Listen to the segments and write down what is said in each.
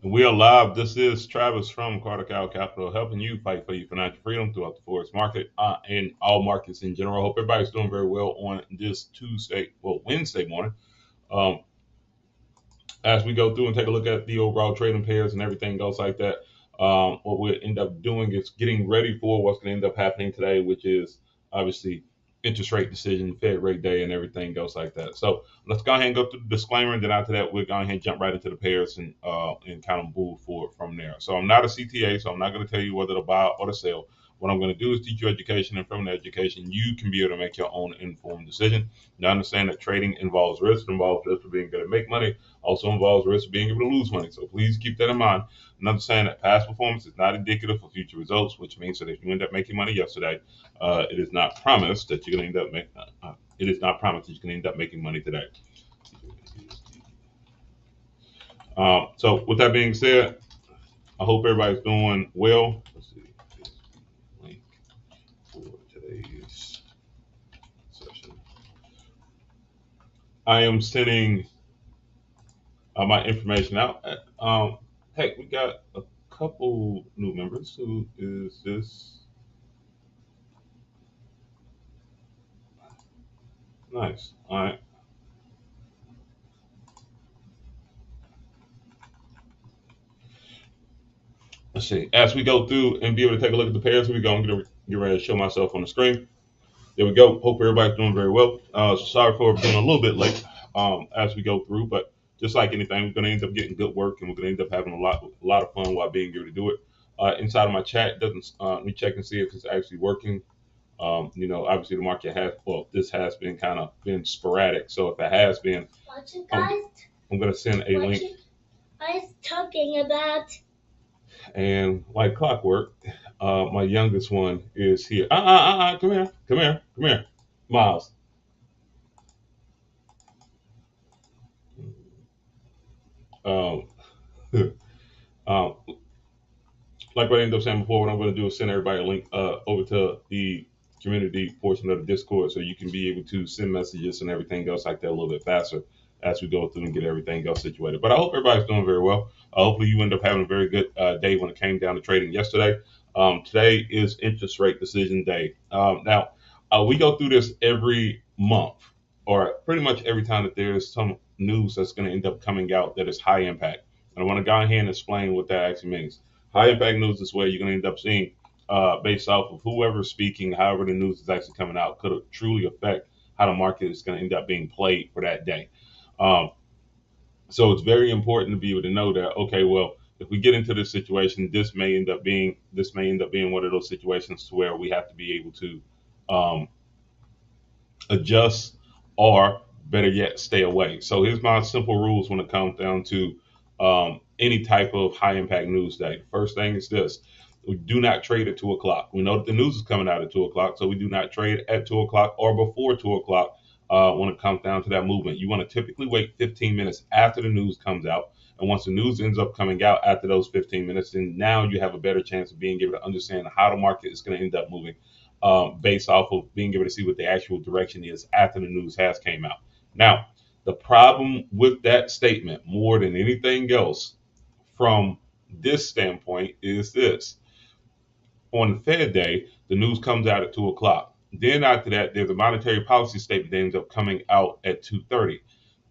We are live. This is Travis from Carter Capital, helping you fight for your financial freedom throughout the forex market and all markets in general. Hope everybody's doing very well on this Wednesday morning. As we go through and take a look at the overall trading pairs and everything else like that, what we'll end up doing is getting ready for what's going to end up happening today, which is obviously interest rate decision, Fed rate day, and everything else like that. So let's go ahead and go through the disclaimer, and then after that, we'll go ahead and jump right into the pairs and kind of move forward from there. So I'm not a CTA, so I'm not going to tell you whether to buy or to sell. What I'm going to do is teach you education, and from the education, you can be able to make your own informed decision. Now, understand that trading involves risk, involves risk of being able to make money, also involves risk of being able to lose money. So please keep that in mind and understand that past performance is not indicative of future results, which means that if you end up making money yesterday, it is not promised that you're going to end up making. It is not promised that you're going to end up making money today. So with that being said, I hope everybody's doing well. Let's see. Link for today's session. I am sending my information out. Hey, we got a couple new members. Who is this? Nice. All right. Let's see. As we go through and be able to take a look at the pairs, we go and get ready to show myself on the screen. There we go. Hope everybody's doing very well. Sorry for being a little bit late as we go through, but just like anything, we're going to end up getting good work, and we're going to end up having a lot of fun while being able to do it. Inside of my chat, doesn't let me check and see if it's actually working. Obviously the market this has been kind of been sporadic. So if it has been, I'm going to send a link. You guys talking about? And like clockwork, my youngest one is here. Come here, Miles. Um, like what I ended up saying before, what I'm going to do is send everybody a link over to the community portion of the Discord, so you can be able to send messages and everything else like that a little bit faster as we go through and get everything else situated. But I hope everybody's doing very well. Hopefully you end up having a very good day when it came down to trading yesterday. Today is interest rate decision day. Now, we go through this every month, or pretty much every time that there's some news that's going to end up coming out that is high impact. And I want to go ahead and explain what that actually means. High impact news is where you're going to end up seeing, based off of whoever's speaking, however the news is actually coming out, could truly affect how the market is going to end up being played for that day. So it's very important to be able to know that, okay, well, if we get into this situation, this may end up being one of those situations to where we have to be able to adjust, or better yet, stay away. So here's my simple rules when it comes down to any type of high impact news day. First thing is this: we do not trade at 2 o'clock. We know that the news is coming out at 2 o'clock, so we do not trade at 2 o'clock or before 2 o'clock. When it comes down to that movement, you want to typically wait 15 minutes after the news comes out. And once the news ends up coming out after those 15 minutes, then now you have a better chance of being able to understand how the market is going to end up moving, based off of being able to see what the actual direction is after the news has came out. Now, the problem with that statement, more than anything else, from this standpoint, is this: on the Fed day, the news comes out at 2 o'clock. Then after that, there's a monetary policy statement that ends up coming out at 2:30.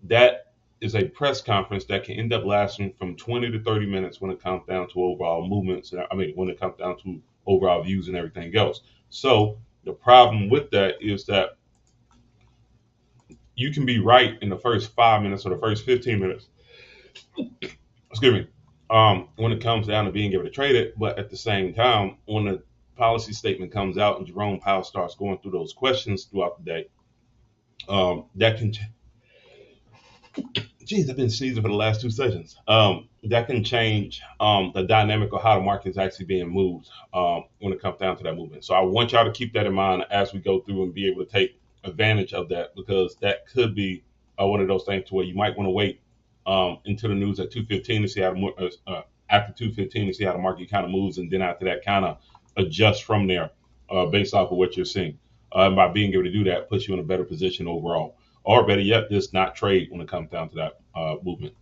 That is a press conference that can end up lasting from 20 to 30 minutes when it comes down to overall movements. When it comes down to overall views and everything else. So the problem with that is that you can be right in the first 5 minutes or the first 15 minutes. Excuse me. When it comes down to being able to trade it, but at the same time, when the policy statement comes out and Jerome Powell starts going through those questions throughout the day, that can, I've been sneezing for the last 2 sessions. That can change the dynamic of how the market is actually being moved when it comes down to that movement. So I want y'all to keep that in mind as we go through and be able to take advantage of that, because that could be one of those things to where you might want to wait until the news at 2:15 to see how after 2:15 to see how the market kind of moves, and then after that kind of adjust from there based off of what you're seeing. By being able to do that, puts you in a better position overall, or better yet, just not trade when it comes down to that movement.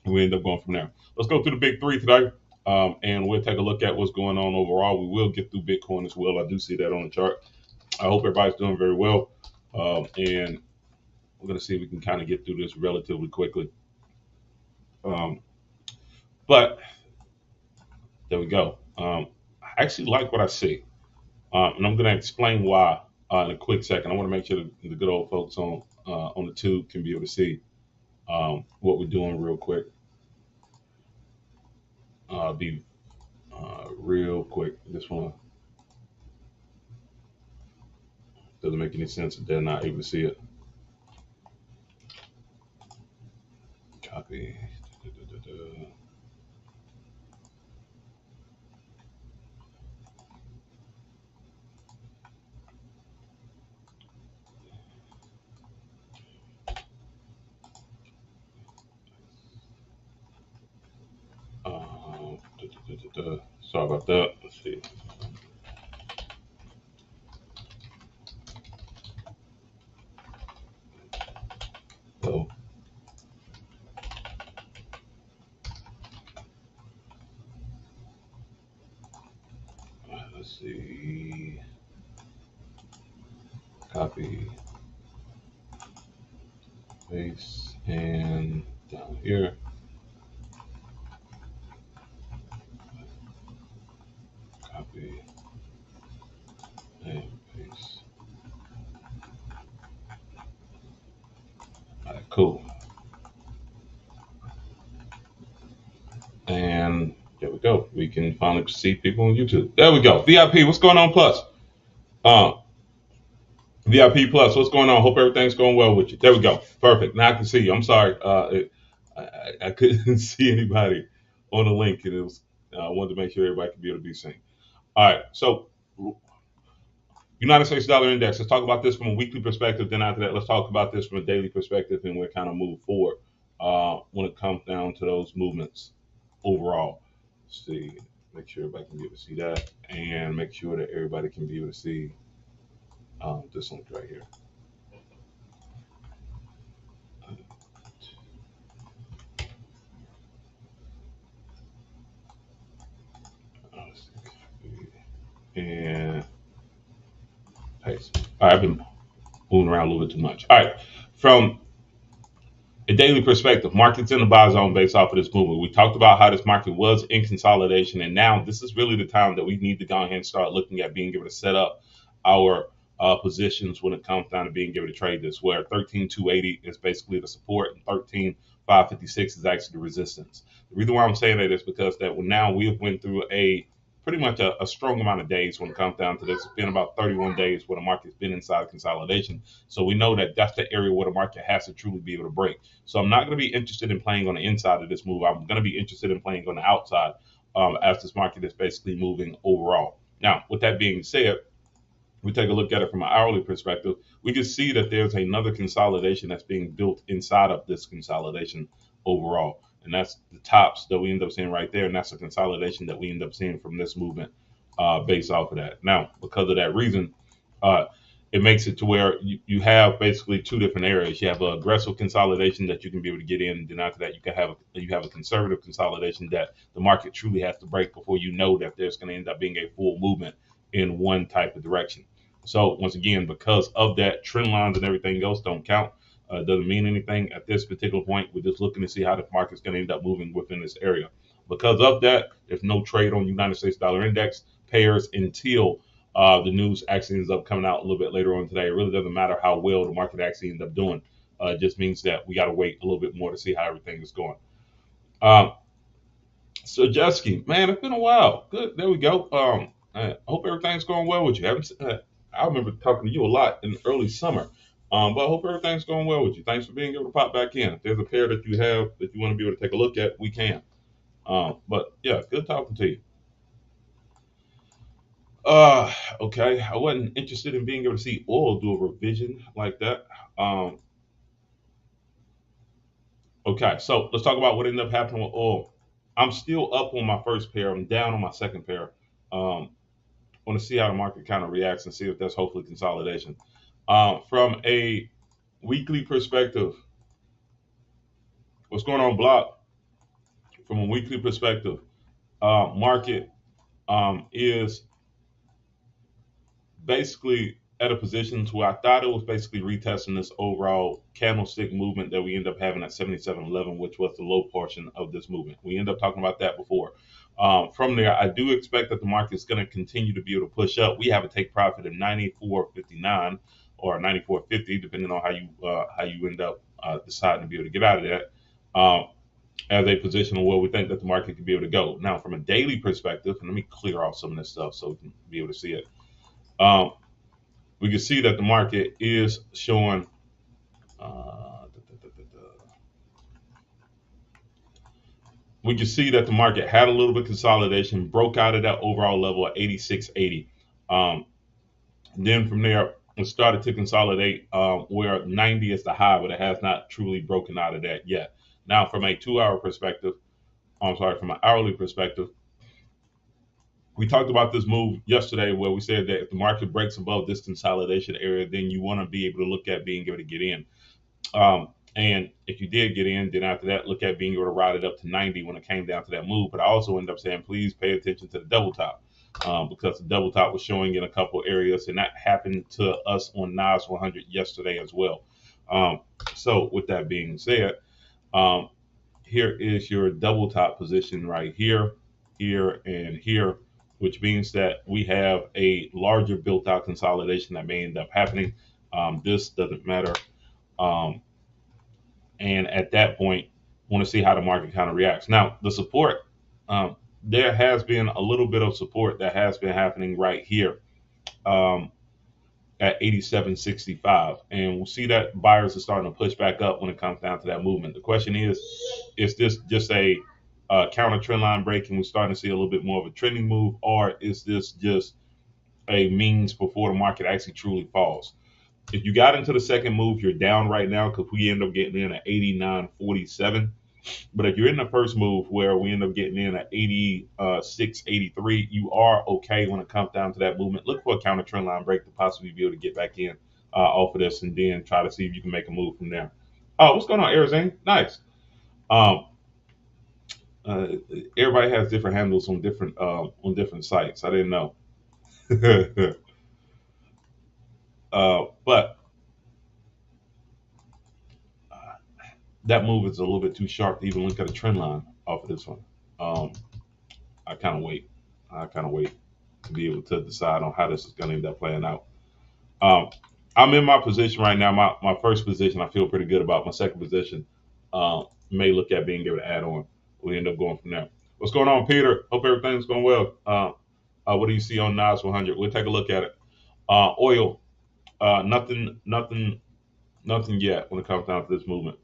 and we end up going from there. Let's go through the big three today, and we'll take a look at what's going on overall. We will get through Bitcoin as well. I do see that on the chart. I hope everybody's doing very well, and we're going to see if we can kind of get through this relatively quickly. Um, but there we go. I actually like what I see, and I'm going to explain why in a quick second. I want to make sure the good old folks on the tube can be able to see what we're doing real quick. Be real quick. This one doesn't make any sense if they're not able to see it. Copy. Sorry about that. Let's see. So, let's see. Copy, paste, and down here. Copy and paste. All right, cool. And there we go. We can finally see people on YouTube. There we go. VIP, what's going on, Plus? Uh, VIP Plus, what's going on? Hope everything's going well with you. There we go. Perfect. Now I can see you. I'm sorry. I couldn't see anybody on the link, and it was I wanted to make sure everybody could be able to be seen. All right. So United States dollar index. Let's talk about this from a weekly perspective. Then after that, let's talk about this from a daily perspective, and we'll kind of move forward when it comes down to those movements overall. Let's see, make sure everybody can be able to see that, and make sure that everybody can be able to see this link right here. And paste. All right, I've been moving around a little bit too much. All right, from a daily perspective, market's in the buy zone based off of this movement. We talked about how this market was in consolidation, and now this is really the time that we need to go ahead and start looking at being able to set up our positions when it comes down to being able to trade this, where 13,280 is basically the support and 13,556 is actually the resistance. The reason why I'm saying that is because that now we have went through a pretty much a strong amount of days when it comes down to this. It's been about 31 days where the market's been inside of consolidation. So we know that that's the area where the market has to truly be able to break. So I'm not going to be interested in playing on the inside of this move. I'm going to be interested in playing on the outside as this market is basically moving overall. Now, with that being said, we take a look at it from an hourly perspective, we can see that there's another consolidation that's being built inside of this consolidation overall. And that's the tops that we end up seeing right there. And that's the consolidation that we end up seeing from this movement based off of that. Now, because of that reason, uh, it makes it to where you have basically two different areas. You have an aggressive consolidation that you can be able to get in, and then after that, you have a conservative consolidation that the market truly has to break before you know that there's going to end up being a full movement in one type of direction. So once again, because of that, trend lines and everything else don't count. Doesn't mean anything at this particular point. We're just looking to see how the market's going to end up moving within this area. Because of that, there's no trade on United States dollar index pairs until the news actually ends up coming out a little bit later on today. It really doesn't matter how well the market actually ends up doing. It just means that we got to wait a little bit more to see how everything is going. Um, so Jesky, man, it's been a while. Good, there we go. I hope everything's going well with you. I remember talking to you a lot in early summer, but I hope everything's going well with you. Thanks for being able to pop back in. If there's a pair that you have that you want to be able to take a look at, we can. But yeah, good talking to you. Uh, okay. I wasn't interested in being able to see oil do a revision like that. Um, okay, so let's talk about what ended up happening with oil. I'm still up on my first pair. I'm down on my second pair. Um, want to see how the market kind of reacts and see if that's hopefully consolidation. From a weekly perspective, what's going on, Block? from a weekly perspective, market is basically at a position to where I thought it was basically retesting this overall candlestick movement that we end up having at 77.11, which was the low portion of this movement. We end up talking about that before. From there, I do expect that the market is going to continue to be able to push up. We have a take profit of 94.59 or 94.50, depending on how you end up deciding to be able to get out of that. As a position where we think that the market could be able to go. Now, from a daily perspective, and let me clear off some of this stuff so we can be able to see it. We can see that the market is showing we can see that the market had a little bit of consolidation, broke out of that overall level at 86.80. Then from there, it started to consolidate where 90 is the high, but it has not truly broken out of that yet. Now, from a 2-hour perspective, from an hourly perspective, we talked about this move yesterday where we said that if the market breaks above this consolidation area, then you want to be able to look at being able to get in. And if you did get in, then after that, look at being able to ride it up to 90 when it came down to that move. But I also ended up saying, please pay attention to the double top because the double top was showing in a couple areas, and that happened to us on NAS 100 yesterday as well. So with that being said, here is your double top position right here, here, and here, which means that we have a larger built out consolidation that may end up happening. This doesn't matter. And at that point, want to see how the market kind of reacts. Now, the support, there has been a little bit of support that has been happening right here at 87.65. And we'll see that buyers are starting to push back up when it comes down to that movement. The question is this just a counter trend line break and we're starting to see a little bit more of a trending move, or is this just a means before the market actually truly falls? If you got into the second move, you're down right now because we end up getting in at 89.47. But if you're in the first move where we end up getting in at 86.83, you are okay when it comes down to that movement. Look for a counter trend line break to possibly be able to get back in off of this and then try to see if you can make a move from there. Oh, what's going on, Arizona? Nice. Everybody has different handles on different sites. I didn't know. But that move is a little bit too sharp to even look at a trend line off of this one. I kind of wait to be able to decide on how this is going to end up playing out. I'm in my position right now. My first position, I feel pretty good about. My second position, may look at being able to add on. We end up going from there. What's going on, Peter? Hope everything's going well. What do you see on NAS 100? We'll take a look at it. Oil, nothing yet when it comes down to this movement.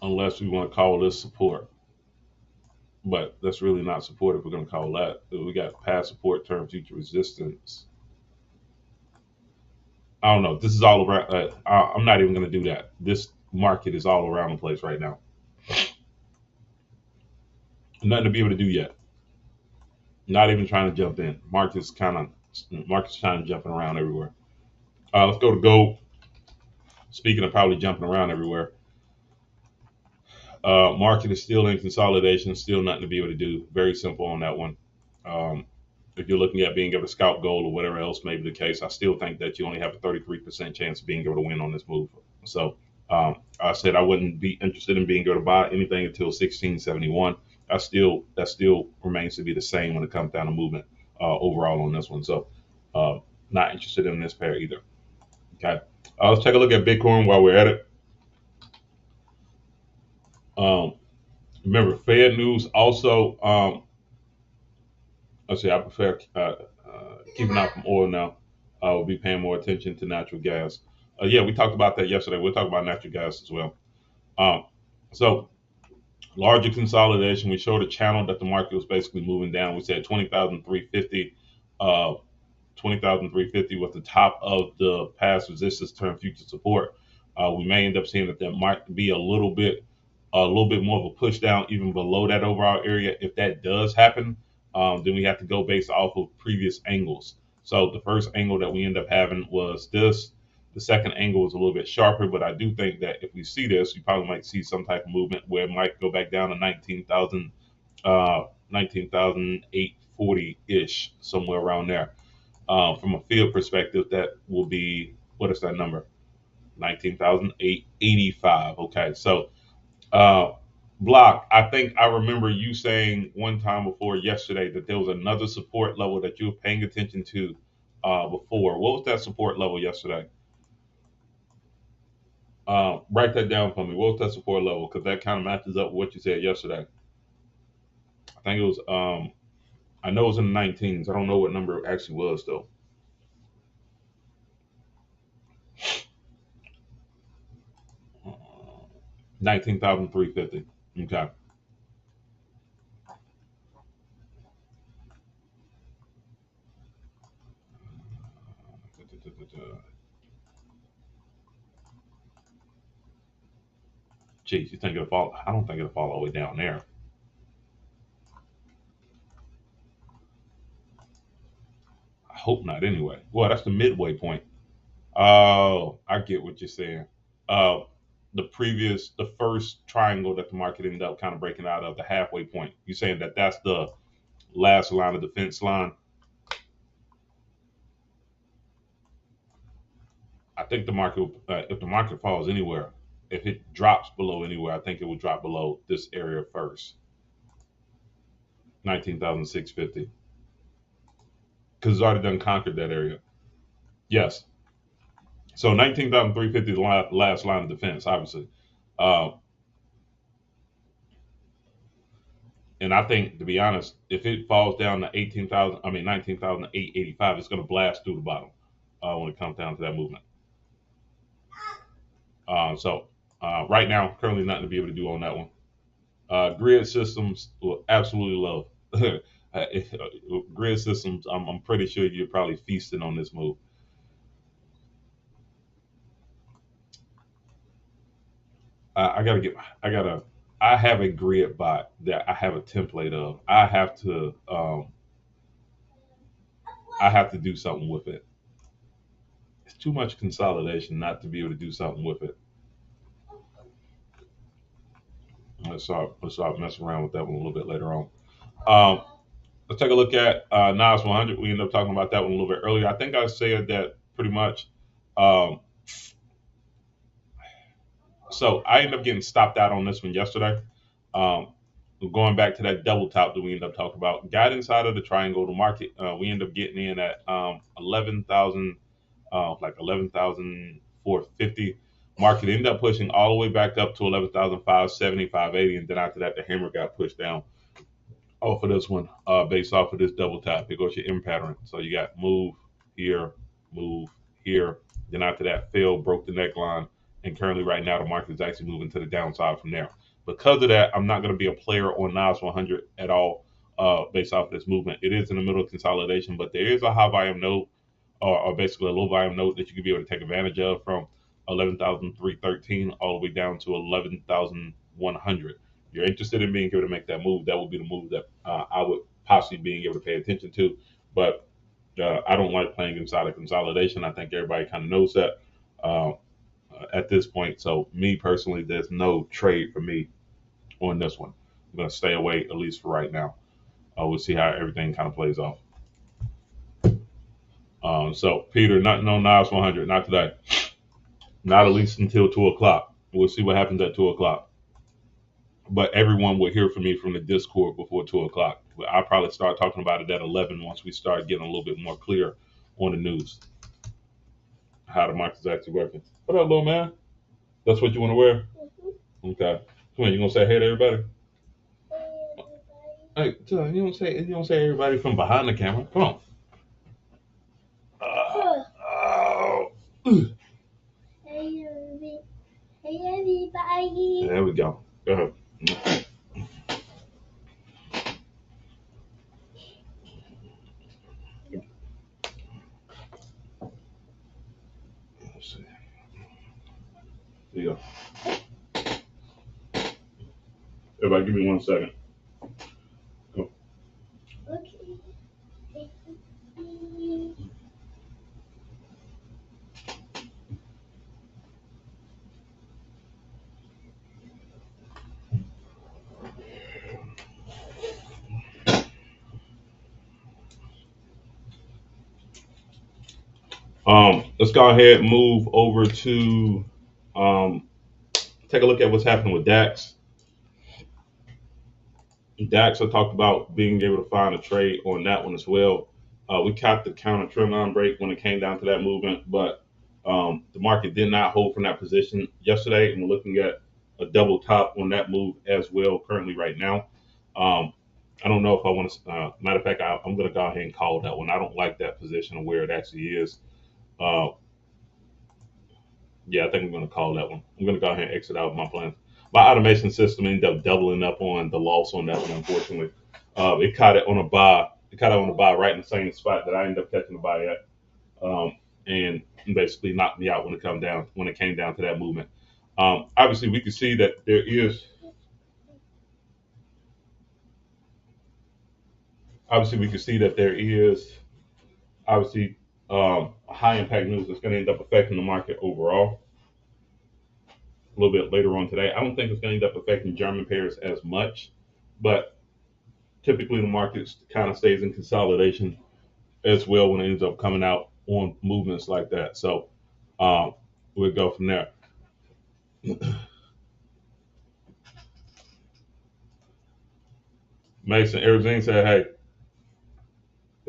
Unless we want to call this support. But that's really not support if we're going to call that. We got past support, term future resistance. I don't know. This is all around. I'm not even going to do that. This market is all around the place right now. Nothing to be able to do yet. Not even trying to jump in. Market's kind of jumping around everywhere. Let's go to gold. Speaking of probably jumping around everywhere. Market is still in consolidation, still nothing to be able to do. Very simple on that one. If you're looking at being able to scalp gold or whatever else may be the case, I still think that you only have a 33% chance of being able to win on this move. So I said I wouldn't be interested in being able to buy anything until 1671. That still remains to be the same when it comes down to movement overall on this one. So not interested in this pair either. Okay, let's take a look at Bitcoin while we're at it. Remember, Fed news also. Let's see, I prefer keeping out from oil now. We'll be paying more attention to natural gas. Yeah, we talked about that yesterday. We'll talk about natural gas as well. So, larger consolidation. We showed a channel that the market was basically moving down. We said 20,350. 20,350 was the top of the past resistance, term future support. We may end up seeing that there might be a little bit more of a push down even below that overall area. If that does happen, then we have to go based off of previous angles. So the first angle that we end up having was this. The second angle is a little bit sharper, but I do think that if we see this, we probably might see some type of movement where it might go back down to 19,840 ish, somewhere around there. From a field perspective, that will be, what is that number? 19,885. Okay, so uh, Block, I think I remember you saying one time before yesterday that there was another support level that you were paying attention to before. What was that support level yesterday? Write that down for me. What was that support level? Because that kind of matches up with what you said yesterday. I think it was, I know it was in the 19s. I don't know what number it actually was, though. 19,350. Okay. Geez, you think it'll fall? I don't think it'll fall all the way down there. I hope not anyway. Well, that's the midway point. Oh, I get what you're saying. Uh, the first triangle that the market ended up kind of breaking out of, the halfway point. You're saying that that's the last line of defense line. I think the market, if the market falls anywhere, if it drops below anywhere, I think it will drop below this area first, 19,650, because it's already done conquered that area. Yes. So 19,350 is the last line of defense, obviously. Uh, and I think, to be honest, if it falls down to 18,000, I mean 19,885, it's going to blast through the bottom when it comes down to that movement. So right now, currently nothing to be able to do on that one. Grid systems will absolutely love. Grid systems, I'm pretty sure you're probably feasting on this move. I gotta get, I gotta, I have a grid bot that I have a template of. I have to do something with it. It's too much consolidation not to be able to do something with it. Let's start messing around with that one a little bit later on. Um, let's take a look at Nas 100. We ended up talking about that one a little bit earlier. I think I said that pretty much. Um, so I ended up getting stopped out on this one yesterday. Um, Going back to that double top that we ended up talking about, got inside of the triangle, the market. We ended up getting in at 11,000, like 11,450. Market ended up pushing all the way back up to 11,570, 580, and then after that, the hammer got pushed down off of this one, based off of this double tap. It goes your M pattern. So you got here, move here. Then after that, fail, broke the neckline, and currently right now the market is actually moving to the downside from there. Because of that, I'm not going to be a player on Nas 100 at all, based off of this movement. It is in the middle of consolidation, but there is a high volume node, or basically a low volume node that you could be able to take advantage of from 11,313 all the way down to 11,100. You're interested in being able to make that move, that would be the move that I would possibly being able to pay attention to. But I don't like playing inside of consolidation. I think everybody kind of knows that uh, at this point. So me personally, there's no trade for me on this one. I'm going to stay away at least for right now. We'll see how everything kind of plays off. So Peter, nothing on Nas 100, not today. Not at least until 2 o'clock. We'll see what happens at 2 o'clock. But everyone will hear from me from the Discord before 2 o'clock. I'll probably start talking about it at 11 once we start getting a little bit more clear on the news, how the market's actually working. What up, little man? That's what you want to wear? Okay. Come on, you gonna say hey to everybody? Hey, you don't say everybody from behind the camera. Come on. Oh. Hey, everybody. There we go. Go ahead. Let's see. There you go. Everybody, give me 1 second. Go. Okay. Let's go ahead and move over to um, take a look at what's happening with DAX. DAX, I talked about being able to find a trade on that one as well. We capped the counter trend line break when it came down to that movement, but the market did not hold from that position yesterday, and we're looking at a double top on that move as well currently right now. Um, I don't know if I want to. Matter of fact, I'm going to go ahead and call that one. I don't like that position of where it actually is. Uh, Yeah, I think I'm going to call that one. I'm going to go ahead and exit out of my plan. My automation system ended up doubling up on the loss on that one, unfortunately. It caught it on a buy. It caught it on a buy right in the same spot that I ended up catching the buy at, and basically knocked me out when it come down when it came down to that movement. Obviously, we can see that there is. Obviously, we can see that there is obviously high impact news that's going to end up affecting the market overall a little bit later on today. I don't think it's going to end up affecting German pairs as much, but typically the market kind of stays in consolidation as well when it ends up coming out on movements like that. So we'll go from there. Mason Arizine said, "Hey,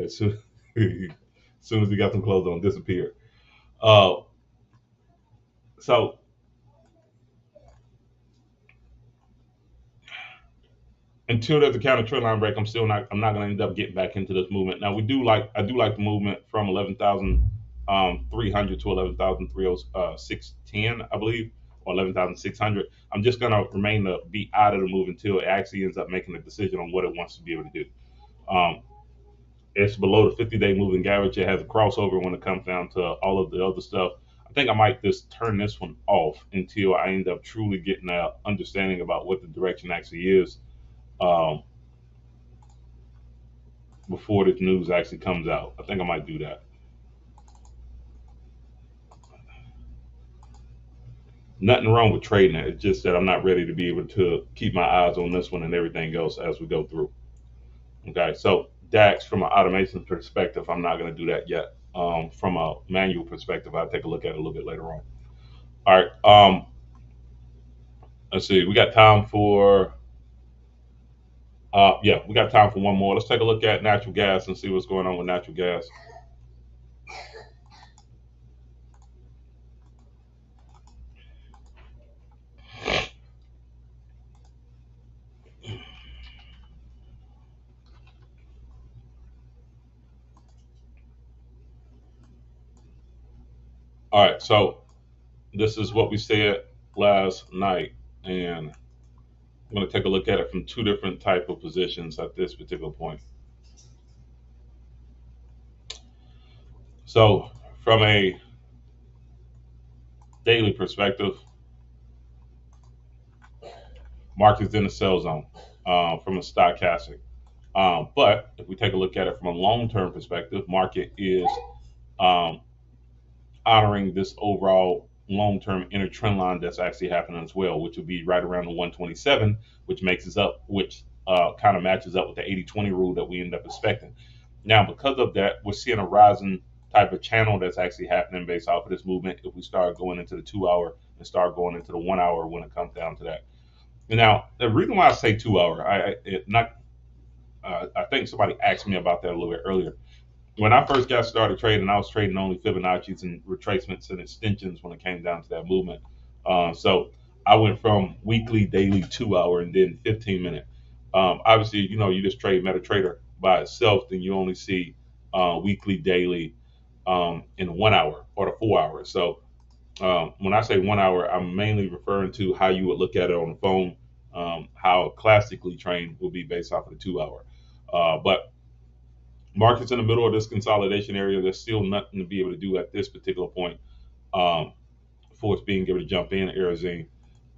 as soon, as soon as he got some clothes on, disappeared." Uh, so until there's a counter trend line break, I'm not going to end up getting back into this movement. Now I do like the movement from 11,300 to 11,610, I believe, or 11,600. I'm just going to remain to be out of the move until it actually ends up making a decision on what it wants to be able to do. Um, it's below the 50-day moving average. It has a crossover when it comes down to all of the other stuff. I think I might just turn this one off until I end up truly getting an understanding about what the direction actually is. Um, Before the news actually comes out. I think I might do that. Nothing wrong with trading it. It's just that I'm not ready to be able to keep my eyes on this one and everything else as we go through. Okay, so DAX from an automation perspective, I'm not going to do that yet. From a manual perspective, I'll take a look at it a little bit later on. All right. Let's see. We got time for. Yeah, we got time for one more. Let's take a look at natural gas and see what's going on with natural gas. All right, so this is what we said last night, and I'm going to take a look at it from two different type of positions at this particular point. So, from a daily perspective, market's in the sell zone from a stochastic. But if we take a look at it from a long-term perspective, market is um, honoring this overall long-term inner trend line that's actually happening as well, which would be right around the 127, which kind of matches up with the 80-20 rule that we end up expecting. Now, because of that, we're seeing a rising type of channel that's actually happening based off of this movement. If we start going into the 2 hour and start going into the 1 hour when it comes down to that. Now, the reason why I say 2 hour, I think somebody asked me about that a little bit earlier. When I first got started trading, I was trading only Fibonacci's and retracements and extensions when it came down to that movement. So I went from weekly, daily, 2 hour, and then 15 minute. Obviously, you just trade MetaTrader by itself, then you only see weekly, daily, in 1 hour or the 4 hours. So when I say 1 hour, I'm mainly referring to how you would look at it on the phone, how classically trained will be based off of the 2 hour. But markets in the middle of this consolidation area, there's still nothing to be able to do at this particular point um, for us being able to jump in Arizona,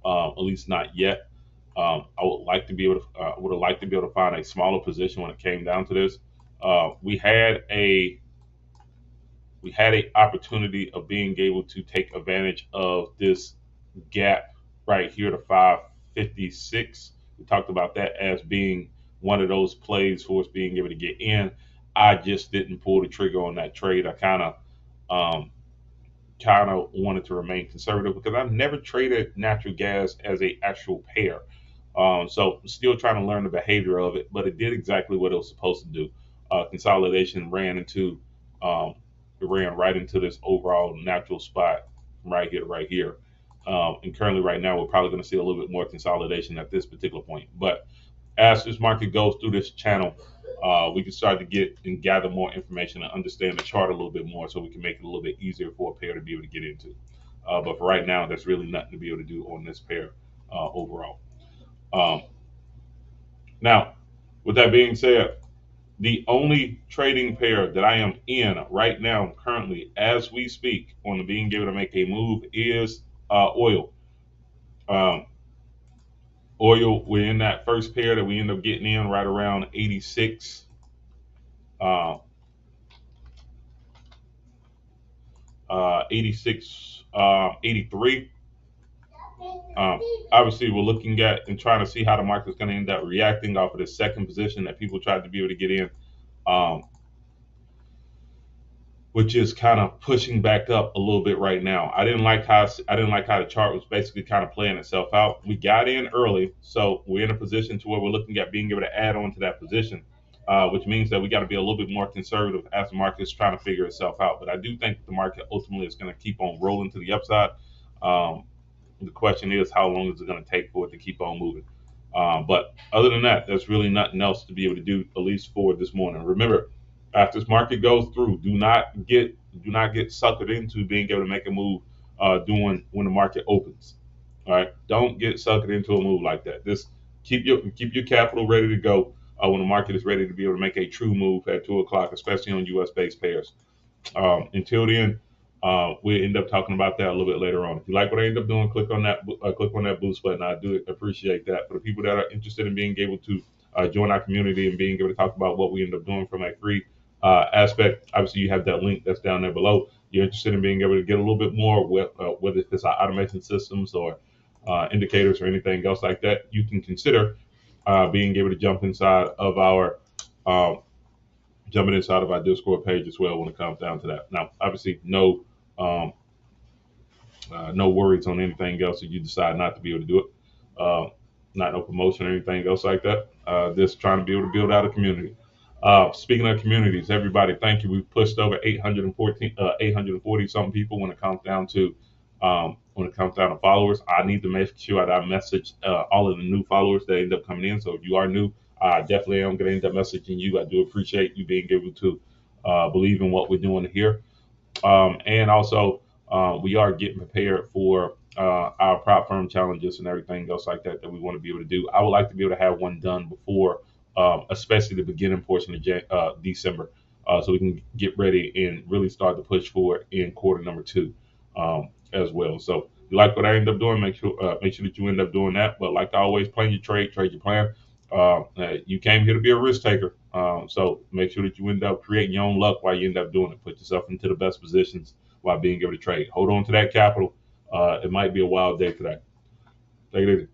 at least not yet. I would like to be able to would have liked to be able to find a smaller position when it came down to this. We had a opportunity of being able to take advantage of this gap right here to 556. We talked about that as being one of those plays for us being able to get in. I just didn't pull the trigger on that trade. I kind of kind of wanted to remain conservative because I've never traded natural gas as a actual pair. So I'm still trying to learn the behavior of it, but it did exactly what it was supposed to do. Consolidation um, it ran right into this overall natural spot right here. And currently, right now, we're probably going to see a little bit more consolidation at this particular point. But as this market goes through this channel, we can start to get and gather more information and understand the chart a little bit more so we can make it a little bit easier for a pair to be able to get into. But for right now, there's really nothing to be able to do on this pair overall. Um, Now, with that being said, the only trading pair that I am in right now, currently, as we speak, on the being able to make a move is oil. Um, Oil, we're in that first pair that we end up getting in right around 86, uh, 86, 83. Um, Obviously, we're looking at and trying to see how the market's going to end up reacting off of the second position that people tried to be able to get in. Um, which is kind of pushing back up a little bit right now. I didn't like how the chart was basically kind of playing itself out. We got in early, so we're in a position to where we're looking at being able to add on to that position, which means that we got to be a little bit more conservative as the market is trying to figure itself out. But I do think the market ultimately is going to keep on rolling to the upside. Um, the question is, how long is it going to take for it to keep on moving? But other than that, there's really nothing else to be able to do, at least for this morning. Remember, after this market goes through, do not get suckered into being able to make a move doing when the market opens. All right, don't get suckered into a move like that. Just keep your capital ready to go when the market is ready to be able to make a true move at 2 o'clock, especially on U.S. based pairs. Until then, we'll end up talking about that a little bit later on. If you like what I end up doing, click on that boost button. I do appreciate that. For the people that are interested in being able to join our community and being able to talk about what we end up doing from a free aspect, obviously you have that link that's down there below. You're interested in being able to get a little bit more, whether it's our automation systems or indicators or anything else like that, you can consider being able to um, jumping inside of our Discord page as well when it comes down to that. Now, obviously, um, no worries on anything else if you decide not to be able to do it. Not no promotion or anything else like that. Just trying to be able to build out a community. Speaking of communities, everybody, thank you. We've pushed over 840 something people when it comes down to followers. I need to make sure that I message all of the new followers that end up coming in. So if you are new, I definitely am going to end up messaging you. I do appreciate you being able to believe in what we're doing here. And also, we are getting prepared for our prop firm challenges and everything else like that we want to be able to do. I would like to be able to have one done before, especially the beginning portion of December, so we can get ready and really start to push forward in quarter number 2 as well. So if you like what I end up doing, make sure that you end up doing that. But like I always, plan your trade your plan. You came here to be a risk taker, so make sure that you end up creating your own luck while you end up doing it. Put yourself into the best positions while being able to trade. Hold on to that capital. It might be a wild day today. Take it easy.